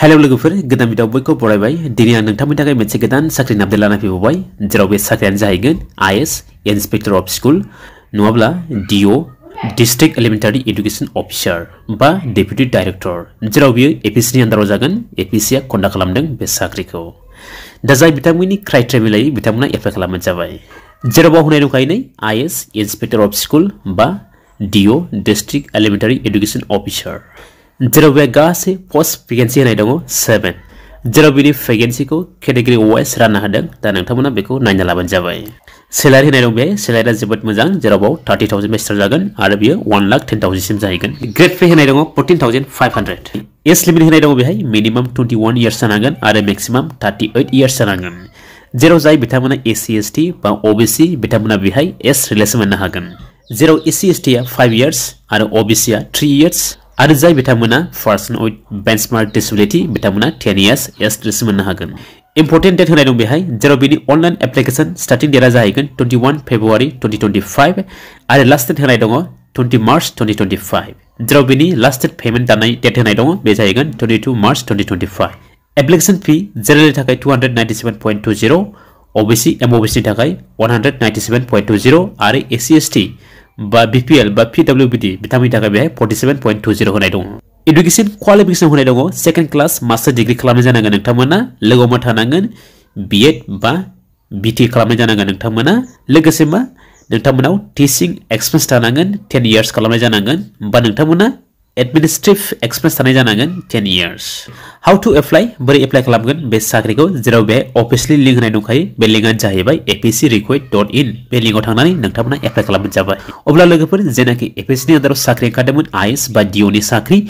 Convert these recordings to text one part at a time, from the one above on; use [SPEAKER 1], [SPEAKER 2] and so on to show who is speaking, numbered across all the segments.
[SPEAKER 1] hello लोगोफोर गोदान video बयखौ बरायबाय दिनै आं नोंथांनि थाखाय मोनसे गोदान साख्रिनि आपडेट लाना फैबावबाय जेराव बे साख्रियानो जाहैगोन आईएएस इन्सपेक्टर अफ स्कुल नङाब्ला डीओ डिस्ट्रिक्ट एलिमेंटारि एडुकेशन अफिसार बा डेपुटी डाइरेक्टर जेराव बियो एपीसी नि आन्दाराव जागोन एपीसी आ कन्डाक्ट खालामदों बे साख्रिखौ दा जाय बिथांमोननि क्राइटेरिया मिलायो बिथांमोना एप्लाइ खालामनो जाबाय जेराव होनाय दंखायो आईएएस इन्सपेक्टर अफ स्कुल बा डीओ डिस्ट्रिक्ट एलिमेंटारि एडुकेशन अफिसार जेराव बे गासै पोस्ट वेकेन्सि होनाय दङ 7 जेराव बिनि वेकेन्सि को कैटेगरी वाइज रानना होदों दा नोंथांमोना बेखौ नायना लाबानो जाबाय सैलारि होनाय दं बे सैलारिया जोबोद मोजां जेराव 30,000 बे स्टार्ट जागोन आरो बियो 1,10,000 सिम जाहैगोन ग्रेड पे होनाय दङ 14,500 एज लिमिट होनाय दङ बेहाय मिनिमाम 21 इयार्स जानांगोन आरो मैक्सिमाम 38 इयार्स जानांगोन जेराव जाय बिथांमोना एससी एसटी बा ओबीसी बिथांमोना बेहाय एज रिलेसन मोननो हागोन जेराव एससी एसटी आ 5 इयार्स आरो ओबीसी आ 3 इयार्स आरो जाय बिथांमोना पर्सन विथ बेंचमार्क डिसेबिलिटी बिथांमोना 10 इयार्स एज रिलेसन मोननो हागोन इम्पोर्टेन्ट डेट होनाय दं बेहाय जेराव बिनि ऑनलाइन एप्लीकेशन स्टार्टिंग डेटआ जाहैगोन 21 फेब्रुआरी 2025 आरो लास्ट डेट होनाय दङ 20 मार्च 2025 जेराव बिनि लास्ट डेट पेमेन्ट दानाय डेट होनाय दङ बे जाहैगोन 22 मार्च 2025 एप्लीकेशन फी जेनेरेलनि थाखाय 297.20 ओबीसी एमओबीसी नि थाखाय 197.20 आरो एससी एसटी बा बीपीएल बा पीडब्ल्यूबीडी बिथांमोननि थाखाय बेहाय 47.20 होनाय दङ एडुकेशन क्वालिफिकेशन होनाय दङ सेकेंड क्लास मास्टार डिग्री खालामनाय जानांगोन नोंथांमोना लोगोआव थानांगोन बीएड बा बीटी खालामनाय जानांगोन नोंथांमोना लोगोसे मा नोंथांमोनाव टीचिंग एक्सपीरियेंस थानांगोन 10 इयार्स खालामनाय जानांगोन बा नोंथांमोना एडमिनिस्ट्रेटिव एक्सपीरियेंस थानाय जानांगोन 10 इयार्स हाउ टू एप्लाई बोरै एप्लाई खालामगोन बे साख्रिखौ जेराव बे ऑफिशियली लिंक होनाय दंखायो बे लिंकआनो जाहैबाय apcrequest.in बे लिंकआव थांनानै नोंथांमोना एप्लाई खालामनो जाबाय अब्ला लोगोफोर जेनाखि एपीसी नि आन्दाराव साख्रि ओंखारदोंमोन आईएएस बा डीओ नि साख्रि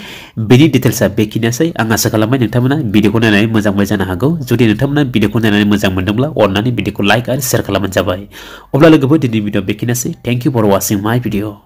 [SPEAKER 1] बेनि डिटेल्सआ बेखिनियासै आं आसा खालामबाय नोंथांमोना भिडिअखौ नायनानै मोजां मोनबाय जानो हागौ जुदि नोंथांमोना भिडिअखौ नायनानै मोजां मोनदोंब्ला अननानै भिडिअखौ लाइक आरो शेयार खालामनो जाबाय अब्ला लोगोफोर दिनैनि भिडिअ बेखिनियासै thank you for watching my video